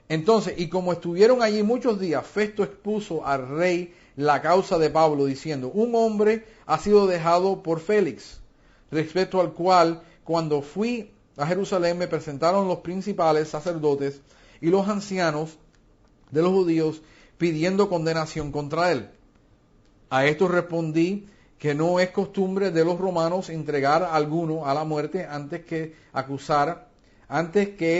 Entonces, y como estuvieron allí muchos días, Festo expuso al rey la causa de Pablo, diciendo, un hombre ha sido dejado por Félix, respecto al cual, cuando fui a Jerusalén, me presentaron los principales sacerdotes y los ancianos de los judíos pidiendo condenación contra él. A esto respondí que no es costumbre de los romanos entregar a alguno a la muerte antes que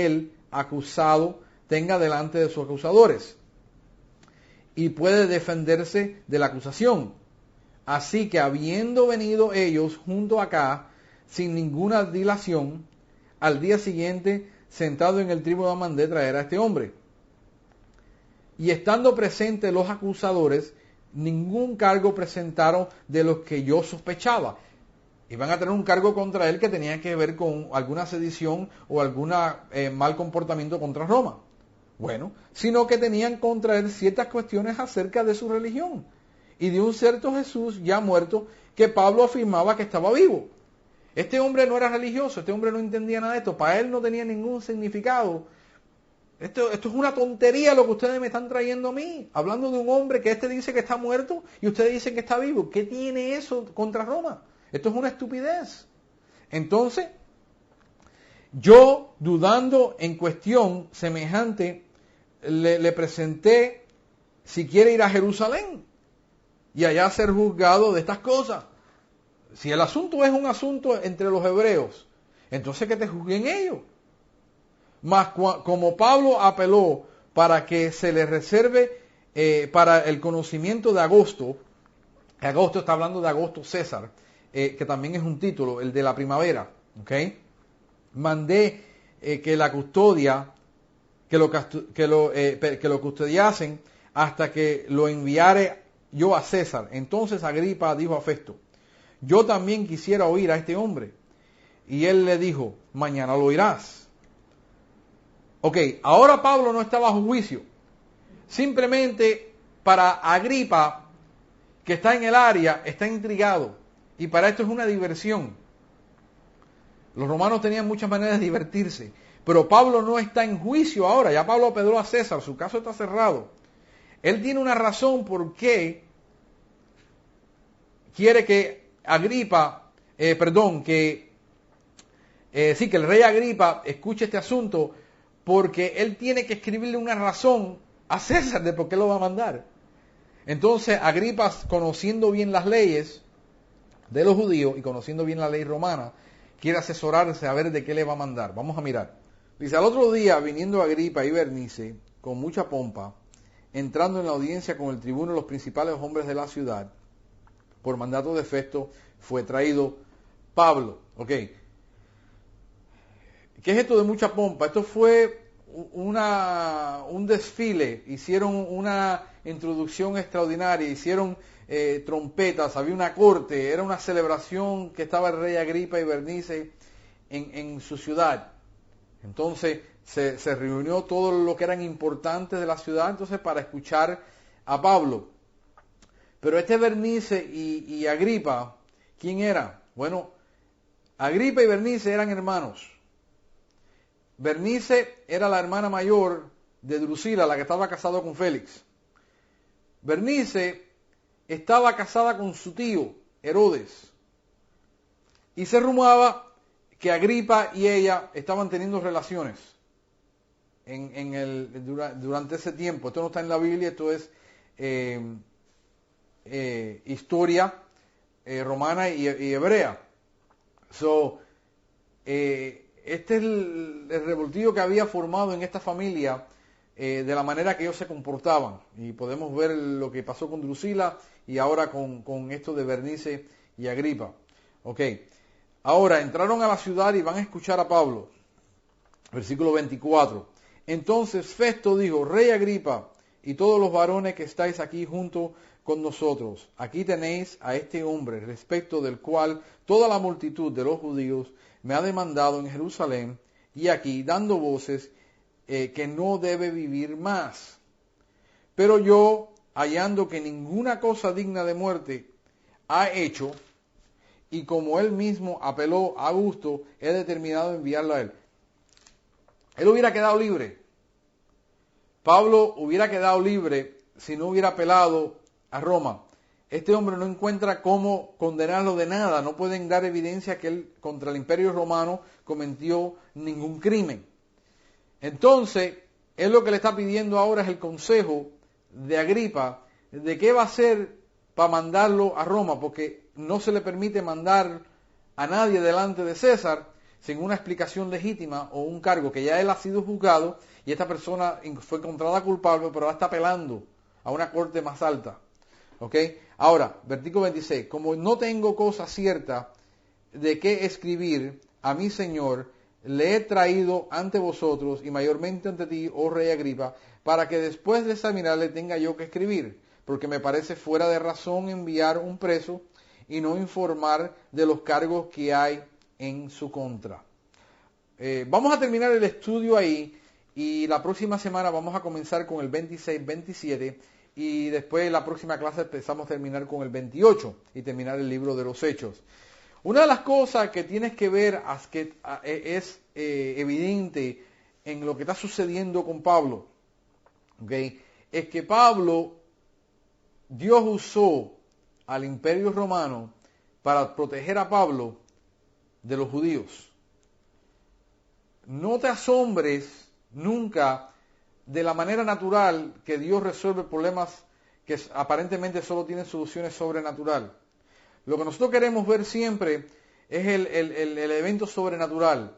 el acusado tenga delante de sus acusadores y puede defenderse de la acusación. Así que habiendo venido ellos junto acá, sin ninguna dilación, al día siguiente, sentado en el tribunal, mandé traer a este hombre. Y estando presentes los acusadores, ningún cargo presentaron de los que yo sospechaba. Iban a tener un cargo contra él que tenía que ver con alguna sedición o algún mal comportamiento contra Roma. Bueno, sino que tenían contra él ciertas cuestiones acerca de su religión y de un cierto Jesús ya muerto que Pablo afirmaba que estaba vivo. Este hombre no era religioso, este hombre no entendía nada de esto, para él no tenía ningún significado. Esto es una tontería lo que ustedes me están trayendo a mí, hablando de un hombre que dice que está muerto y ustedes dicen que está vivo. ¿Qué tiene eso contra Roma? Esto es una estupidez. Entonces, yo, dudando en cuestión semejante, le presenté si quiere ir a Jerusalén y allá ser juzgado de estas cosas. Si el asunto es un asunto entre los hebreos, entonces que te juzguen ellos. Mas como Pablo apeló para que se le reserve para el conocimiento de Agosto está hablando de Agosto César, que también es un título, el de la primavera, ¿ok? Mandé que la custodia, que lo custodiasen hasta que lo enviare yo a César. Entonces Agripa dijo a Festo, yo también quisiera oír a este hombre. Y él le dijo, mañana lo oirás. Ok, ahora Pablo no está bajo juicio. Simplemente para Agripa, que está en el área, está intrigado. Y para esto es una diversión. Los romanos tenían muchas maneras de divertirse. Pero Pablo no está en juicio ahora. Ya Pablo apeló a César, su caso está cerrado. Él tiene una razón por qué quiere que que el rey Agripa escuche este asunto, porque él tiene que escribirle una razón a César de por qué lo va a mandar. Entonces Agripa, conociendo bien las leyes de los judíos y conociendo bien la ley romana, quiere asesorarse a ver de qué le va a mandar. Vamos a mirar. Dice, al otro día, viniendo Agripa y Bernice, con mucha pompa, entrando en la audiencia con el tribuno y los principales hombres de la ciudad, por mandato de Festo, fue traído Pablo. Ok. ¿Qué es esto de mucha pompa? Esto fue un desfile, hicieron una introducción extraordinaria, hicieron trompetas, había una corte, era una celebración que estaba el rey Agripa y Bernice en su ciudad. Entonces se reunió todo lo que eran importantes de la ciudad, entonces para escuchar a Pablo. Pero este Bernice y Agripa, ¿quién era? Bueno, Agripa y Bernice eran hermanos. Bernice era la hermana mayor de Drusila, la que estaba casada con Félix. Bernice estaba casada con su tío, Herodes. Y se rumoraba que Agripa y ella estaban teniendo relaciones durante ese tiempo. Esto no está en la Biblia, esto es historia romana y hebrea. Este es el revoltillo que había formado en esta familia de la manera que ellos se comportaban. Y podemos ver lo que pasó con Drusila y ahora con esto de Bernice y Agripa. Ok, ahora entraron a la ciudad y van a escuchar a Pablo. Versículo 24. Entonces Festo dijo, Rey Agripa y todos los varones que estáis aquí junto con nosotros, aquí tenéis a este hombre, respecto del cual toda la multitud de los judíos me ha demandado en Jerusalén, y aquí dando voces que no debe vivir más. Pero yo, hallando que ninguna cosa digna de muerte ha hecho, y como él mismo apeló a Augusto, he determinado enviarlo a él. Él hubiera quedado libre. Pablo hubiera quedado libre si no hubiera apelado a Roma. Este hombre no encuentra cómo condenarlo de nada, no pueden dar evidencia que él contra el imperio romano cometió ningún crimen. Entonces, él lo que le está pidiendo ahora es el consejo de Agripa de qué va a hacer para mandarlo a Roma, porque no se le permite mandar a nadie delante de César sin una explicación legítima o un cargo, que ya él ha sido juzgado y esta persona fue encontrada culpable, pero ahora está apelando a una corte más alta. ¿Ok? Ahora, versículo 26, como no tengo cosa cierta de qué escribir, a mi Señor le he traído ante vosotros y mayormente ante ti, oh rey Agripa, para que después de examinarle tenga yo que escribir, porque me parece fuera de razón enviar un preso y no informar de los cargos que hay en su contra. Vamos a terminar el estudio ahí y la próxima semana vamos a comenzar con el 26, 27 y después la próxima clase empezamos a terminar con el 28 y terminar el libro de los Hechos. Una de las cosas que tienes que ver que es evidente en lo que está sucediendo con Pablo, ¿okay? Es que Pablo, Dios usó al Imperio Romano para proteger a Pablo de los judíos. No te asombres nunca de la manera natural que Dios resuelve problemas que aparentemente solo tienen soluciones sobrenaturales. Lo que nosotros queremos ver siempre es el evento sobrenatural,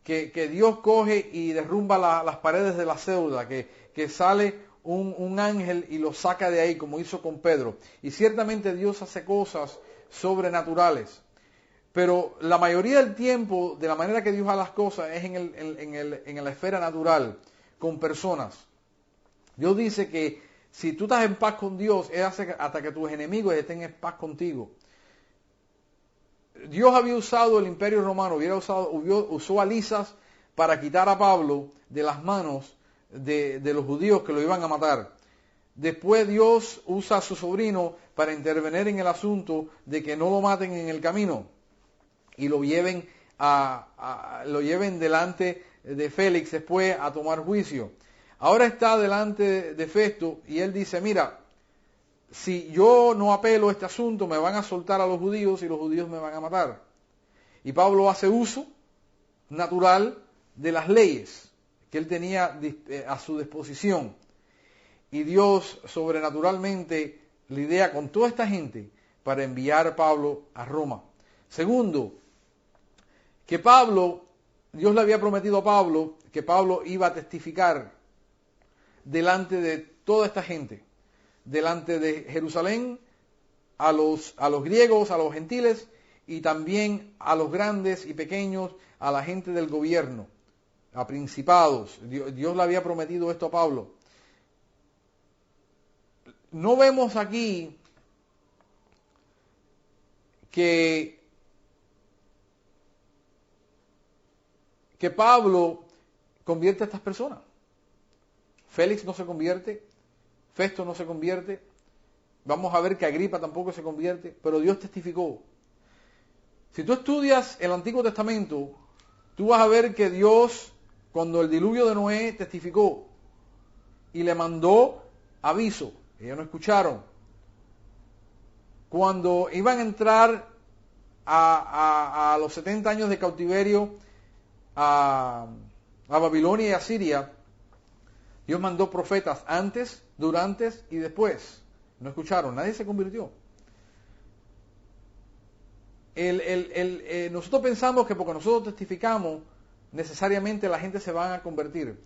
que Dios coge y derrumba las paredes de la célula, que sale un ángel y lo saca de ahí, como hizo con Pedro. Y ciertamente Dios hace cosas sobrenaturales. Pero la mayoría del tiempo, de la manera que Dios hace las cosas, es en la esfera natural, con personas. Dios dice que si tú estás en paz con Dios, Él hace hasta que tus enemigos estén en paz contigo. Dios había usado el Imperio Romano, usó alisas para quitar a Pablo de las manos de los judíos que lo iban a matar. Después Dios usa a su sobrino para intervenir en el asunto de que no lo maten en el camino y lo lleven delante de Félix después a tomar juicio. Ahora está delante de Festo y él dice, mira, si yo no apelo este asunto me van a soltar a los judíos y los judíos me van a matar. Y Pablo hace uso natural de las leyes que él tenía a su disposición. Y Dios sobrenaturalmente lidia con toda esta gente para enviar a Pablo a Roma. Segundo, que Dios le había prometido a Pablo que Pablo iba a testificar delante de toda esta gente, delante de Jerusalén, a los griegos, a los gentiles y también a los grandes y pequeños, a la gente del gobierno, a principados. Dios le había prometido esto a Pablo. No vemos aquí que Pablo convierte a estas personas. Félix no se convierte, Festo no se convierte, vamos a ver que Agripa tampoco se convierte, pero Dios testificó. Si tú estudias el Antiguo Testamento, tú vas a ver que Dios, cuando el diluvio de Noé, testificó y le mandó aviso. Ellos no escucharon. Cuando iban a entrar a los 70 años de cautiverio a Babilonia y a Siria, Dios mandó profetas antes, durante y después. No escucharon, nadie se convirtió. Nosotros pensamos que porque nosotros testificamos, necesariamente la gente se va a convertir.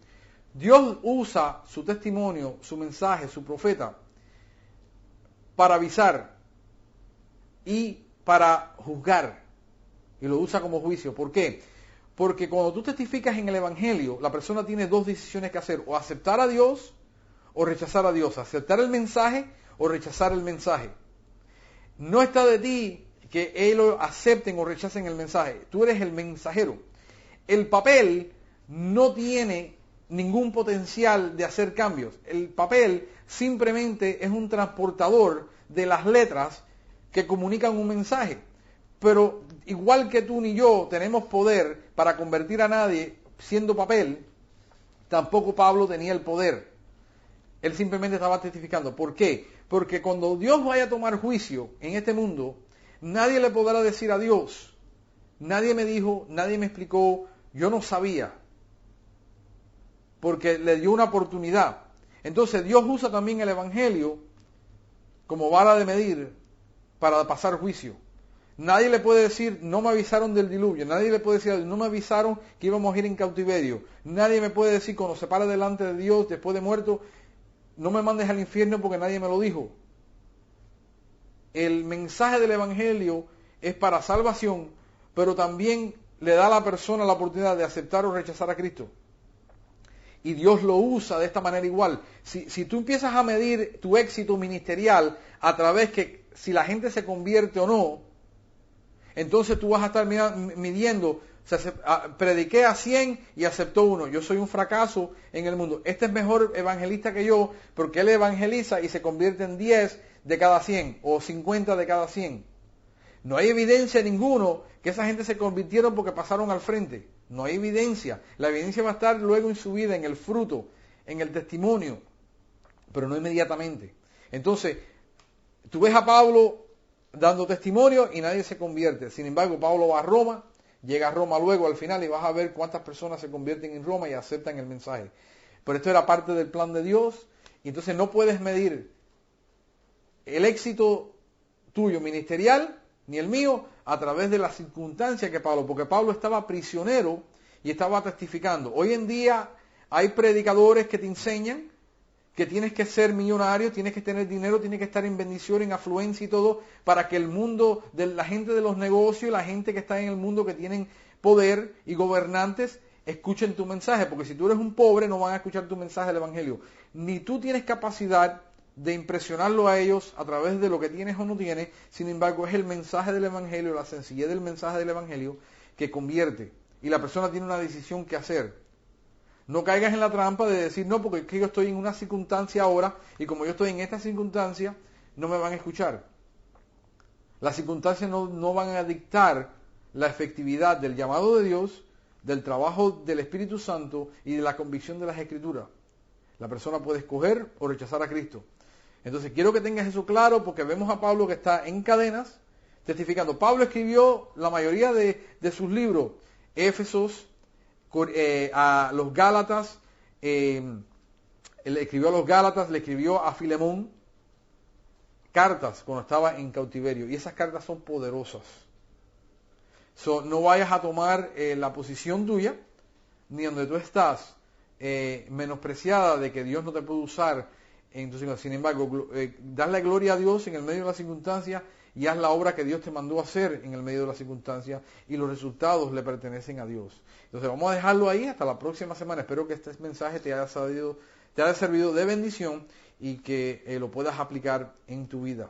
Dios usa su testimonio, su mensaje, su profeta, para avisar y para juzgar. Y lo usa como juicio. ¿Por qué? Porque cuando tú testificas en el Evangelio, la persona tiene dos decisiones que hacer. O aceptar a Dios o rechazar a Dios. Aceptar el mensaje o rechazar el mensaje. No está de ti que ellos acepten o rechacen el mensaje. Tú eres el mensajero. El papel no tiene ningún potencial de hacer cambios. El papel simplemente es un transportador de las letras que comunican un mensaje. Pero igual que tú ni yo tenemos poder para convertir a nadie siendo papel, tampoco Pablo tenía el poder. Él simplemente estaba testificando. ¿Por qué? Porque cuando Dios vaya a tomar juicio en este mundo, nadie le podrá decir a Dios, nadie me dijo, nadie me explicó, yo no sabía. Porque le dio una oportunidad. Entonces Dios usa también el Evangelio como vara de medir para pasar juicio. Nadie le puede decir, no me avisaron del diluvio. Nadie le puede decir, no me avisaron que íbamos a ir en cautiverio. Nadie me puede decir, cuando se para delante de Dios después de muerto, no me mandes al infierno porque nadie me lo dijo. el mensaje del Evangelio es para salvación, pero también le da a la persona la oportunidad de aceptar o rechazar a Cristo. Y Dios lo usa de esta manera igual. Si tú empiezas a medir tu éxito ministerial a través que si la gente se convierte o no, entonces tú vas a estar midiendo, o sea, prediqué a 100 y aceptó uno. Yo soy un fracaso en el mundo. Este es mejor evangelista que yo porque él evangeliza y se convierte en 10 de cada 100 o 50 de cada 100. No hay evidencia ninguno que esa gente se convirtieron porque pasaron al frente. No hay evidencia. La evidencia va a estar luego en su vida, en el fruto, en el testimonio, pero no inmediatamente. Entonces, tú ves a Pablo dando testimonio y nadie se convierte. Sin embargo, Pablo va a Roma, llega a Roma luego al final y vas a ver cuántas personas se convierten en Roma y aceptan el mensaje. Pero esto era parte del plan de Dios y entonces no puedes medir el éxito tuyo ministerial ni el mío a través de las circunstancias que Pablo, porque Pablo estaba prisionero y estaba testificando. Hoy en día hay predicadores que te enseñan que tienes que ser millonario, tienes que tener dinero, tienes que estar en bendición, en afluencia y todo, para que el mundo, de la gente de los negocios, la gente que está en el mundo, que tienen poder y gobernantes, escuchen tu mensaje, porque si tú eres un pobre no van a escuchar tu mensaje del Evangelio. Ni tú tienes capacidad de impresionarlo a ellos a través de lo que tienes o no tienes, sin embargo es el mensaje del Evangelio, la sencillez del mensaje del Evangelio que convierte, y la persona tiene una decisión que hacer. No caigas en la trampa de decir, no, porque es que yo estoy en una circunstancia ahora, y como yo estoy en esta circunstancia, no me van a escuchar. Las circunstancias no van a dictar la efectividad del llamado de Dios, del trabajo del Espíritu Santo y de la convicción de las Escrituras. La persona puede escoger o rechazar a Cristo. Entonces quiero que tengas eso claro porque vemos a Pablo que está en cadenas testificando. Pablo escribió la mayoría de sus libros, Éfesos, a los Gálatas, le escribió a los Gálatas, le escribió a Filemón cartas cuando estaba en cautiverio y esas cartas son poderosas. No vayas a tomar la posición tuya ni donde tú estás menospreciada de que Dios no te puede usar en tu situación. Sin embargo, darle gloria a Dios en el medio de las circunstancias y haz la obra que Dios te mandó a hacer en el medio de las circunstancias y los resultados le pertenecen a Dios. Entonces vamos a dejarlo ahí hasta la próxima semana. Espero que este mensaje te haya servido de bendición y que lo puedas aplicar en tu vida.